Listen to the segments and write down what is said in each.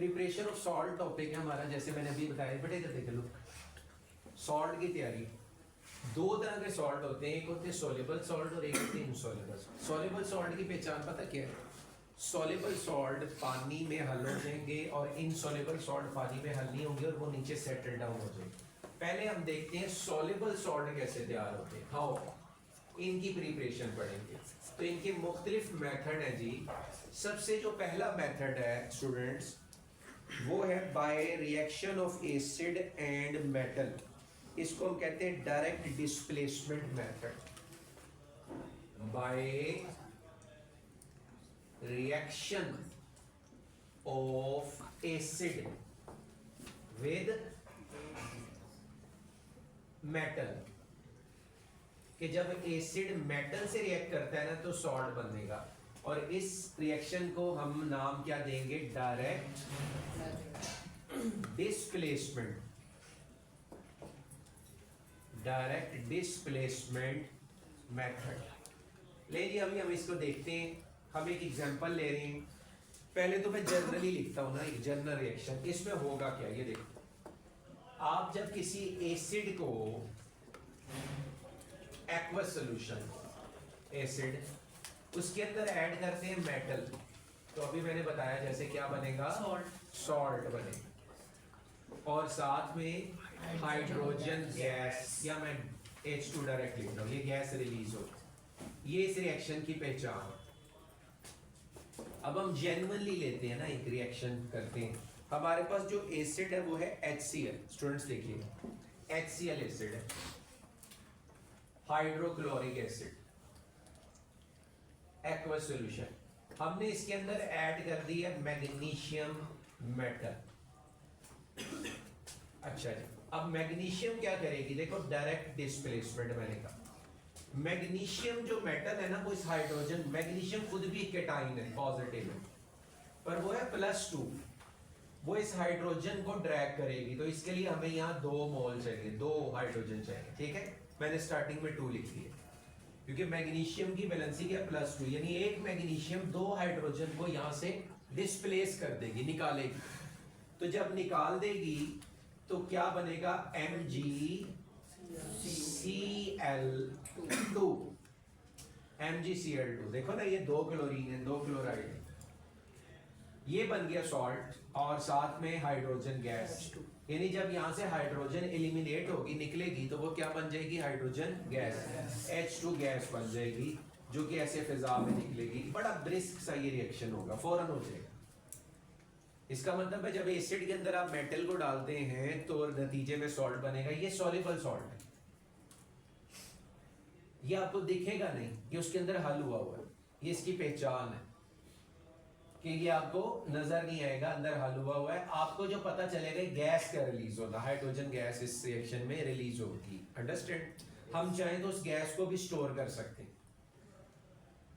Preparation of salt topic है हमारा, जैसे मैंने अभी बताया। बेटे इधर देख लो, सॉल्ट की तैयारी। दो तरह के सॉल्ट होते हैं, एक होते हैं सोल्यूबल सॉल्ट और एक होते हैं इनसॉल्युबल सॉल्ट। सोल्यूबल सॉल्ट की पहचान पता क्या है? सोल्यूबल सॉल्ट पानी में हल हो जाएंगे और इनसॉल्युबल सॉल्ट पानी में हल नहीं होंगे और वो नीचे सेटल डाउन हो जाएंगे। पहले हम देखते हैं सोल्यूबल सॉल्ट कैसे तैयार होते हैं, हाउ, इनकी प्रिपरेशन पढ़ेंगे। तो इनके मुख्तलिफ मेथड है जी। सबसे जो पहला मेथड है स्टूडेंट्स, वो है by reaction of acid and metal. इसको हम कहते हैं direct displacement method. By reaction of acid with metal, कि जब एसिड मेटल से रिएक्ट करता है ना तो सॉल्ट बनेगा। और इस रिएक्शन को हम नाम क्या देंगे? Direct displacement. Direct displacement method. ले जी अभी हम इसको देखते हैं। हम एक एग्जांपल ले रहे हैं। पहले तो मैं जनरली लिखता हूं ना, एक जनरल रिएक्शन। इसमें होगा क्या, ये देखो। आप जब किसी एसिड को, एक्वस सॉल्यूशन एसिड, उसके अंदर ऐड करते हैं मेटल, तो अभी मैंने बताया जैसे क्या बनेगा? सॉल्ट बनेगा। और साथ में हाइड्रोजन गैस, या मैं H2 डायरेक्ट लिख रहा हूं, ये गैस रिलीज हो। ये इस रिएक्शन की पहचान। अब हम जेन्युइनली लेते हैं ना, एक रिएक्शन करते हैं। हमारे पास जो एसिड है वो है HCl। स्टूडेंट्स देखिए, HCl एसिड है, हाइड्रोक्लोरिक एसिड, एक्वस सॉल्यूशन। हमने इसके अंदर ऐड कर दिया मैग्नीशियम मेटल। अच्छा जी, अब मैग्नीशियम क्या करेगी? देखो, डायरेक्ट डिस्प्लेसमेंट मैंने कहा। मैग्नीशियम जो मेटल है ना, वो इस हाइड्रोजन, मैग्नीशियम खुद भी केटाइन है, पॉजिटिव है, पर वो है +2। वो इस हाइड्रोजन को ड्रैग करेगी, तो इसके लिए हमें यहाँ 2 मोल चाहिए, 2 हाइड्रोजन चाहिए। ठीक है, मैंने स्टार्टिंग में 2 लिख दिए, क्योंकि मैग्नीशियम की वैलेंसी क्या? +2, यानी एक मैग्नीशियम 2 हाइड्रोजन को यहां से डिस्प्लेस कर देगी, निकालेगी। तो जब निकाल देगी तो क्या बनेगा? MgCl2। MgCl2, देखो ना, ये 2 क्लोरीन है, 2 क्लोराइड है, ये बन गया सॉल्ट, और साथ में हाइड्रोजन गैस। यानी जब यहां से हाइड्रोजन एलिमिनेट होगी, निकलेगी, तो वो क्या बन जाएगी? हाइड्रोजन गैस, H2 गैस बन जाएगी, जो कि ऐसे फिजा में निकलेगी। बड़ा ब्रिस्क सा ये रिएक्शन होगा, फौरन हो जाएगा। इसका मतलब है जब एसिड के अंदर आप मेटल को डालते हैं तो नतीजे में सॉल्ट बनेगा। ये सॉल्युबल सॉल्ट है, ये आपको दिखेगा नहीं, ये उसके अंदर हल हुआ हुआ है। ये इसकी पहचान है कि ये आपको नजर नहीं आएगा, अंदर हल हुआ है। आपको जो पता चलेगा गैस का रिलीज होगा, हाइड्रोजन गैस इस रिएक्शन में रिलीज होगी। अंडरस्टैंड? हम चाहें तो उस गैस को भी स्टोर कर सकते हैं।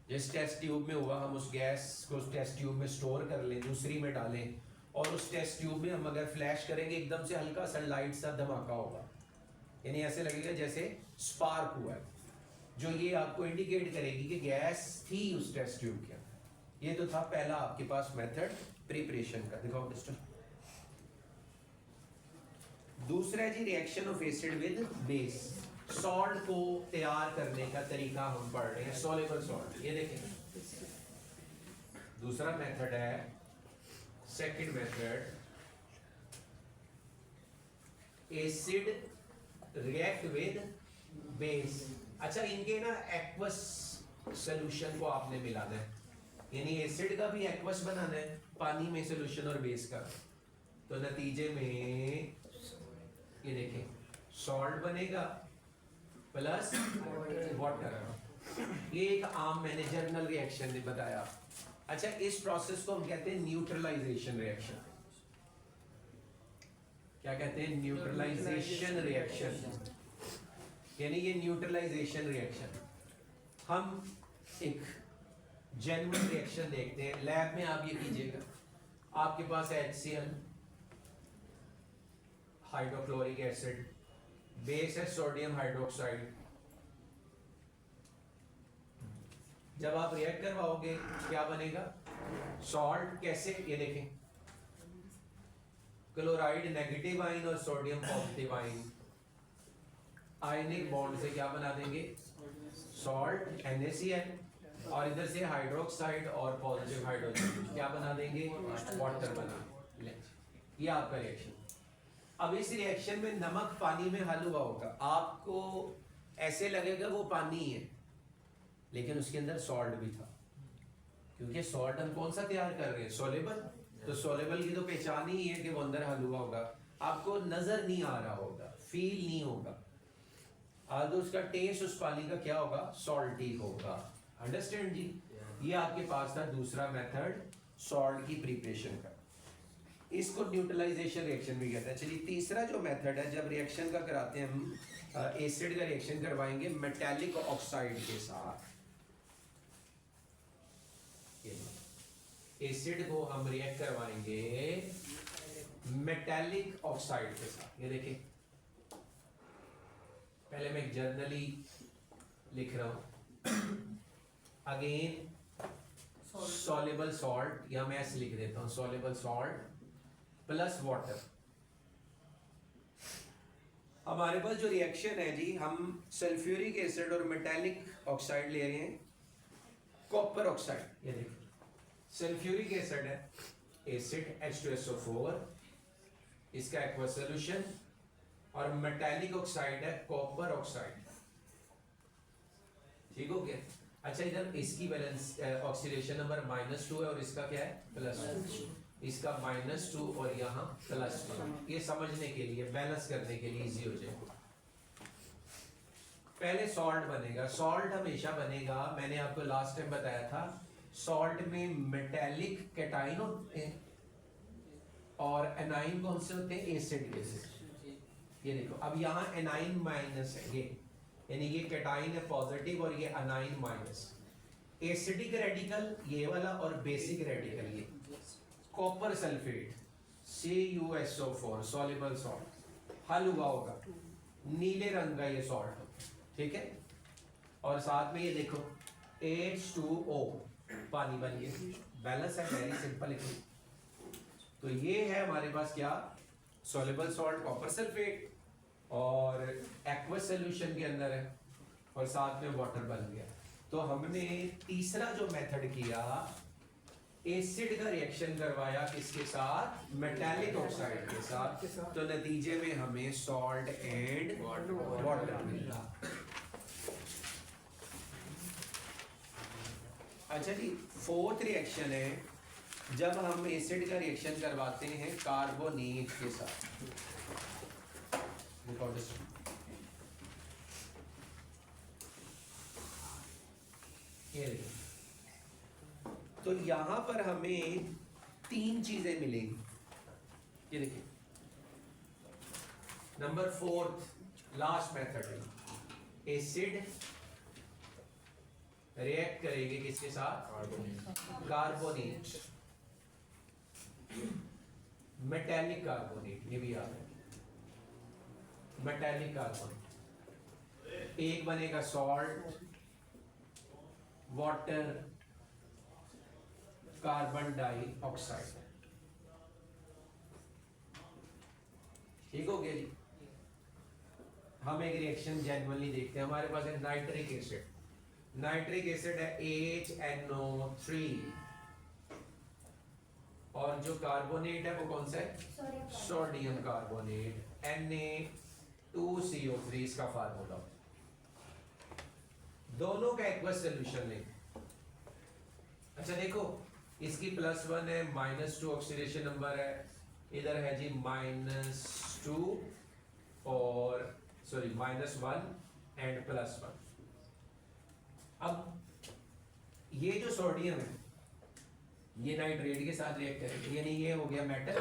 जिस टेस्ट ट्यूब में हुआ, हम उस गैस को उस टेस्ट ट्यूब में स्टोर कर लें, दूसरी में डालें, और उस टेस्ट ट्यूब में हम अगर फ्लैश करेंगे, एकदम से हल्का सा लाइट सा धमाका होगा, यानी ऐसे लगेगा जैसे स्पार्क हुआ है, जो ये आपको इंडिकेट करेगी कि गैस थी उस टेस्ट ट्यूब के अंदर। ये तो था पहला आपके पास मेथड प्रिपरेशन का। दिखाओ मिस्टर। दूसरा जी, reaction of acid with base. Salt को तैयार करने का तरीका हम पढ़ रहे हैं, सॉल्युबल सॉल्ट। ये देखें, दूसरा मेथड है, second method, acid react with base. अच्छा, इनके ना एक्वस सॉल्यूशन को आपने मिलाना है, यानी एसिड का भी एक्वस बनाना है, पानी में सॉल्यूशन और बेस का। तो नतीजे में ये देखें, सॉल्ट बनेगा प्लस वाटर। ये एक आम मैंने जर्नल रिएक्शन ने बताया। अच्छा, इस प्रोसेस को हम कहते हैं न्यूट्रलाइजेशन रिएक्शन। क्या कहते हैं? Neutralisation reaction. यानी ये न्यूट्रलाइजेशन रिएक्शन, हम एक जेन्युइन रिएक्शन देखते हैं। लैब में आप ये कीजिएगा, आपके पास HCl, हाइड्रोक्लोरिक एसिड, बेस है सोडियम हाइड्रोक्साइड। जब आप रिएक्ट करवाओगे क्या बनेगा? सॉल्ट। कैसे? ये देखें, क्लोराइड नेगेटिव आयन और sodium positive ion ionic bond से क्या बना देंगे, सॉल्ट NaCl, और इधर से हाइड्रोक्साइड और पॉजिटिव हाइड्रोजन क्या बना देंगे, वाटर बना ले। ये आपका रिएक्शन। अब इस रिएक्शन में नमक पानी में हल हुआ होगा, आपको ऐसे लगेगा वो पानी है, लेकिन उसके अंदर सॉल्ट भी था, क्योंकि सॉल्ट हम कौन सा तैयार कर रहे हैं, सोलेबल। तो सोलेबल की तो पहचान ही है कि वो अंदर हल हुआ होगा, आपको नजर नहीं आ रहा होगा, फील नहीं होगा, आज उसका टेस्ट उस पानी का क्या होगा, सॉल्टी होगा। अंडरस्टैंड जी। ये आपके पास था दूसरा मेथड सॉल्ट की प्रिपरेशन का, इसको न्यूट्रलाइजेशन रिएक्शन भी कहते हैं। चलिए तीसरा जो मेथड है, जब रिएक्शन का कराते हैं हम, एसिड का रिएक्शन करवाएंगे मेटालिक ऑक्साइड के साथ। एसिड को हम रिएक्ट करवाएंगे मेटालिक ऑक्साइड के साथ। ये देखिए, पहले मैं जर्नली लिख रहा हूं, अगेन सॉल्युबल सॉल्ट, या मैं ऐसे लिख देता हूं, सॉल्युबल सॉल्ट प्लस वाटर। हमारे पास जो रिएक्शन है जी, हम सल्फ्यूरिक एसिड और मेटालिक ऑक्साइड ले रहे हैं, कॉपर ऑक्साइड। ये देखिए, सल्फ्यूरिक एसिड है, एसिड H2SO4, इसका एक्वा सॉल्यूशन, और मेटालिक ऑक्साइड है कॉपर ऑक्साइड। ठीक हो गया। अच्छा, इधर इसकी बैलेंस ऑक्सीडेशन नंबर -2 है और इसका क्या है, +2, इसका -2 और यहाँ +1। ये समझने के लिए, बैलेंस करने के लिए इजी हो जाएगा। पहले सॉल्ट बनेगा, सॉल्ट हमेशा बनेगा, मैंने आपको लास्ट टाइम बताया था, सॉल्ट में मेटालिक कैटाइन होते हैं और एनाइन कौन से होते हैं, एसिड बेसिस। ये देखो, अब यहाँ एनाइन माइनस है, ये यानी ये कैटाइन है पॉजिटिव और ये एनाइन माइनस। एसिडिक रेडिकल ये वाला और बेसिक रेडिकल ये, copper sulphate CuSO4 soluble salt हल हुआ होगा, नीले रंग का ये सॉल्ट, ठीक है। और साथ में ये देखो H2O पानी बन गया, बैलेंस है, वेरी सिंपल है। तो ये है हमारे पास क्या, सॉल्युबल सॉल्ट कॉपर सल्फेट और एक्वस सॉल्यूशन के अंदर है, और साथ में वाटर बन गया। तो हमने तीसरा जो मेथड किया, एसिड का रिएक्शन करवाया किसके साथ, मेटालिक ऑक्साइड के साथ, तो नतीजे में हमें सॉल्ट एंड वाटर मिला। अच्छा जी, फोर्थ रिएक्शन है, जब हम एसिड का रिएक्शन करवाते हैं कार्बोनेट के साथ। ये देखिए, तो यहां पर हमें 3 चीजें मिलेंगी। ये देखिए, नंबर 4 लास्ट मेथड है, एसिड रिएक्ट करेंगे किसके साथ, कार्बोनेट, मेटालिक कार्बोनेट, ये भी याद है, मेटालिक कार्बोनेट। एक बनेगा सॉल्ट, वाटर, कार्बन डाइऑक्साइड। ठीक हो गया जी। हम एक रिएक्शन जनरली देखते हैं, हमारे पास है नाइट्रिक एसिड, नाइट्रिक एसिड है HNO3, और जो कार्बोनेट है वो कौन सा है, सोडियम कार्बोनेट Na2CO3, इसका फार्मूला। दोनों का एक्वस सॉल्यूशन लें। अच्छा देखो, इसकी +1 है, -2 ऑक्सीडेशन नंबर है, इधर है जी -2 और सॉरी -1 एंड +1। अब ये जो सोडियम है ये नाइट्रेट के साथ रिएक्ट करेगा, यानी ये हो गया metal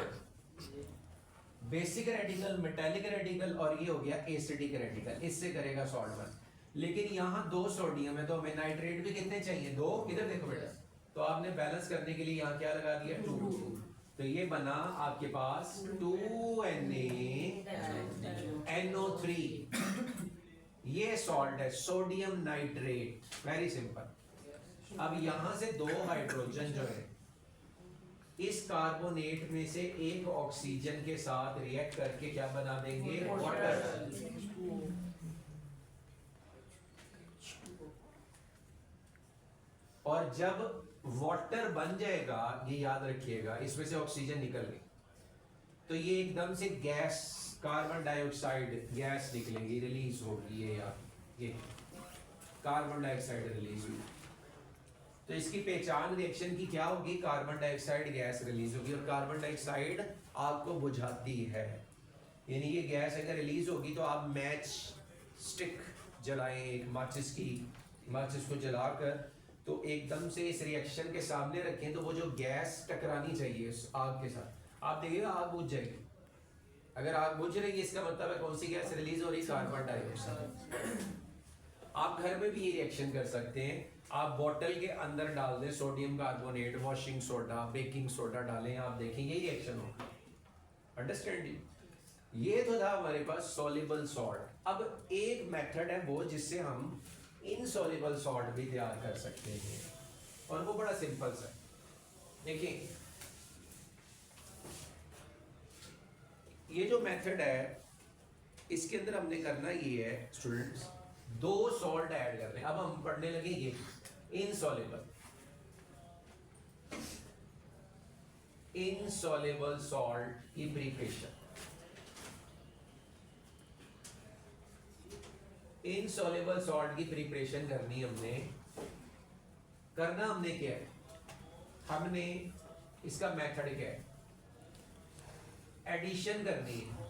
basic radical, metallic radical, और ये हो गया एसिडिक रेडिकल, इससे करेगा सॉल्ट बन। लेकिन यहाँ 2 सोडियम है, तो हमें नाइट्रेट भी कितने चाहिए, 2। इधर देखो बेटा, तो आपने बैलेंस करने के लिए यहाँ क्या लगा दिया, 2। तो ये बना आपके पास 2NaNO3, ये सॉल्ट है, सोडियम नाइट्रेट, वेरी सिंपल। अब यहां से 2 हाइड्रोजन जो है इस कार्बोनेट में से एक ऑक्सीजन के साथ रिएक्ट करके क्या बना देंगे, वाटर। और जब वाटर बन जाएगा, ये याद रखिएगा, इसमें से ऑक्सीजन निकल गई तो ये एकदम से गैस, कार्बन डाइऑक्साइड गैस निकलेगी, रिलीज होगी। ये कार्बन डाइऑक्साइड रिलीज हुई तो इसकी पहचान रिएक्शन की क्या होगी, कार्बन डाइऑक्साइड गैस रिलीज होगी। और कार्बन डाइऑक्साइड आग को बुझाती है, यानी ये गैस अगर रिलीज होगी तो आप मैच स्टिक जलाएं, एक माचिस को जलाकर तो एकदम से इस रिएक्शन के सामने रखें तो वो जो गैस टकरानी चाहिए उस आग के साथ, आप देखिएगा आग बुझ जाएगी। अगर आग बुझ रही है इसका मतलब है कौन सी गैस रिलीज हो रही है, कार्बन डाइऑक्साइड। आप घर में भी ये रिएक्शन कर सकते हैं, आप बोतल के अंदर डाल दें sodium carbonate, washing soda, baking soda डालें, आप देखें यही रिएक्शन होगा। अंडरस्टैंडिंग? ये तो था हमारे पास सॉल्युबल सॉल्ट। अब एक मेथड है वो जिससे हम इनसॉल्युबल सॉल्ट भी तैयार कर सकते हैं और वो बड़ा सिंपल सा। देखिए ये जो मेथड है इसके अंदर हमने करना ये है स्टूडेंट्स, दो सॉल्ट ऐड कर रहे हैं। अब हम पढ़ने लगे ये इनसॉल्युबल सॉल्ट की प्रिपरेशन। इनसॉल्युबल सॉल्ट की प्रिपरेशन करनी करना हमने क्या है, हमने इसका मेथड क्या है, एडिशन करनी है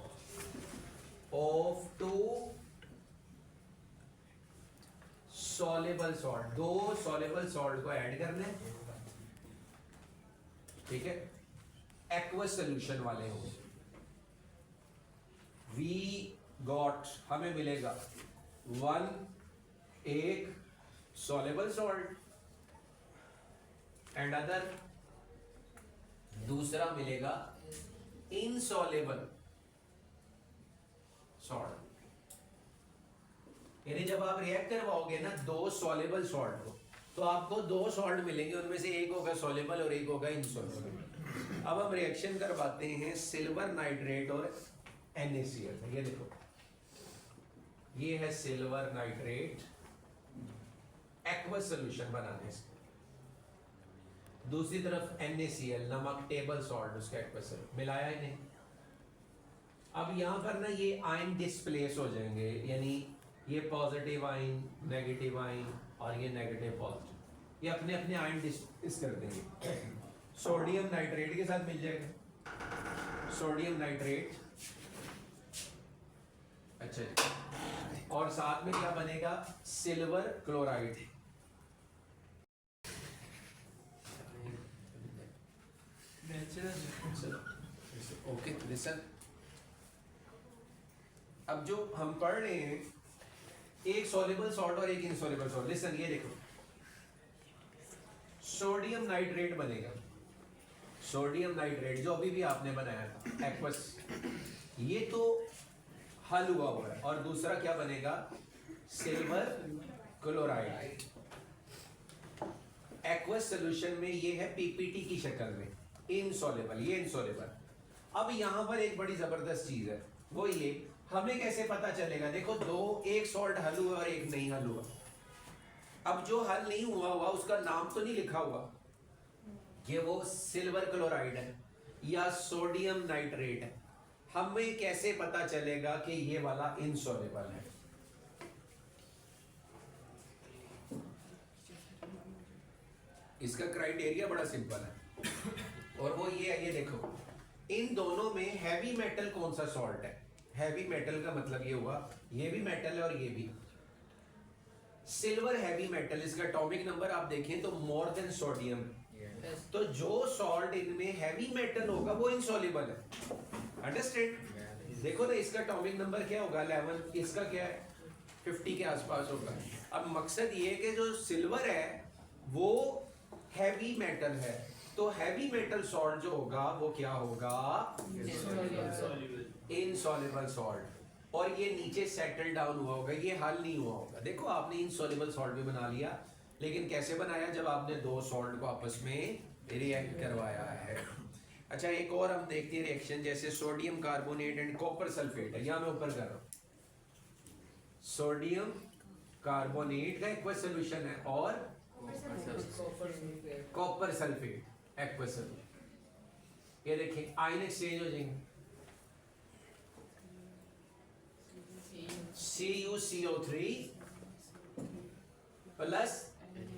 ऑफ टू सॉल्युबल सॉल्ट, दो सॉल्युबल सॉल्ट को ऐड करना है, ठीक है, एक्वस सोल्यूशन वाले होंगे। वी गॉट, हमें मिलेगा एक सॉल्युबल सॉल्ट एंड अदर, दूसरा मिलेगा इनसॉल्युबल सॉल्ट। यानी जब आप रिएक्ट करवाओगे ना दो सॉल्युबल सॉल्ट को तो आपको दो सॉल्ट मिलेंगे, उनमें से एक होगा सॉल्युबल और एक होगा इनसॉल्युबल। अब हम रिएक्शन करवाते हैं सिल्वर नाइट्रेट और NaCl। ये देखो ये है सिल्वर नाइट्रेट, एक्वस सॉल्यूशन बनाने से। दूसरी तरफ NaCl नमक, टेबल सॉल्ट, उसका एक्वस मिलाया ही नहीं। अब यहां पर ना ये आयन डिस्प्लेस हो जाएंगे, यानी ये पॉजिटिव आयन, नेगेटिव आयन और ये नेगेटिव पॉजिटिव, ये अपने अपने आयन डिस्प्लेस कर देंगे। सोडियम नाइट्रेट के साथ मिल जाएगा सोडियम नाइट्रेट, अच्छा, और साथ में क्या बनेगा, सिल्वर क्लोराइड। ओके लिसन, अब जो हम पढ़ रहे हैं एक सॉल्युबल सॉल्ट और एक इनसॉल्युबल सॉल्ट। लिसन ये देखो, सोडियम नाइट्रेट बनेगा, सोडियम नाइट्रेट जो अभी भी आपने बनाया था एक्वस, ये तो हल हुआ है। और दूसरा क्या बनेगा, सिल्वर क्लोराइड। एक्वस सॉल्यूशन में ये है पीपीटी की शक्ल में, इनसॉल्युबल, ये इनसॉल्युबल। अब यहां पर एक बड़ी जबरदस्त चीज है, वो ये, हमें कैसे पता चलेगा, देखो दो, एक सॉल्ट हल हुआ और एक नहीं हल हुआ। अब जो हल नहीं हुआ उसका नाम तो नहीं लिखा हुआ कि वो सिल्वर क्लोराइड है या सोडियम नाइट्रेट है, हमें कैसे पता चलेगा कि ये वाला इनसॉल्युबल है। इसका क्राइटेरिया बड़ा सिंपल है और वो ये है, ये देखो इन दोनों में हैवी मेटल कौन सा सॉल्ट है। हैवी मेटल का मतलब ये हुआ ये भी मेटल है और ये भी। सिल्वर हैवी मेटल, इसका एटॉमिक नंबर आप देखें तो मोर देन सोडियम। तो जो सॉल्ट इनमें हैवी मेटल होगा वो इनसॉल्युबल है। अंडरस्टैंड? देखो ना इसका एटॉमिक नंबर क्या होगा 11, इसका क्या है 50 के आसपास होगा। अब मकसद ये है कि जो सिल्वर है वो हैवी मेटल है, तो हैवी मेटल सॉल्ट जो होगा वो क्या होगा, इनसॉल्युबल सॉल्ट। और ये नीचे सेटल डाउन हुआ होगा, ये हल नहीं हुआ होगा। देखो आपने इनसॉल्युबल सॉल्ट भी बना लिया, लेकिन कैसे बनाया, जब आपने दो सॉल्ट को आपस में रिएक्ट करवाया है। अच्छा एक और हम देखते हैं रिएक्शन, जैसे sodium carbonate and copper sulphate है, यहाँ मैं ऊपर कर रहा हूँ। सोडियम कार्बोनेट का एक्वस सॉल्यूशन है और कॉपर सल्फेट एक्वस सॉल्यूशन। ये देखिए आयन एक्सचेंज हो जाएंगे, CuCO3 प्लस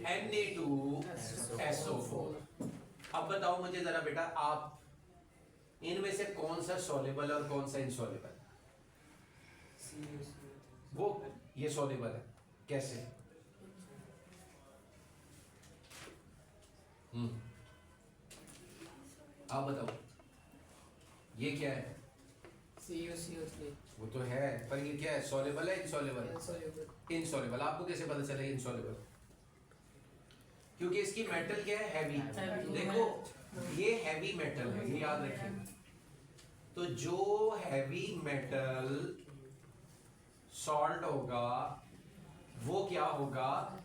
Na2SO4। अब बताओ मुझे जरा बेटा, आप इनमें से कौन सा सॉल्युबल और कौन सा इनसॉल्युबल? वो ये सॉल्युबल है, कैसे? आप बताओ ये क्या है? CuCO3 वो तो है, पर ये क्या है, सॉल्युबल है इनसॉल्युबल? इनसॉल्युबल। आपको कैसे पता चला इनसॉल्युबल? क्योंकि इसकी मेटल क्या है, हैवी। देखो ये हैवी मेटल है, ये याद रखिए। तो जो हैवी मेटल सॉल्ट होगा वो क्या होगा,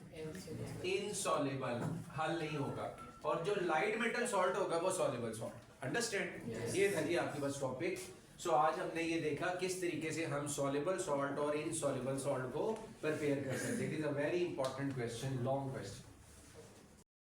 इनसॉल्युबल, हल नहीं होगा। और जो लाइट मेटल सॉल्ट होगा वो सॉल्युबल सॉल्ट। अंडरस्टैंड? ये था जी आपके पास टॉपिक। सो आज हमने ये देखा किस तरीके से हम सॉल्युबल सॉल्ट और इनसॉल्युबल सॉल्ट को प्रिपेयर कर सकते हैं। It is a very important question, long question.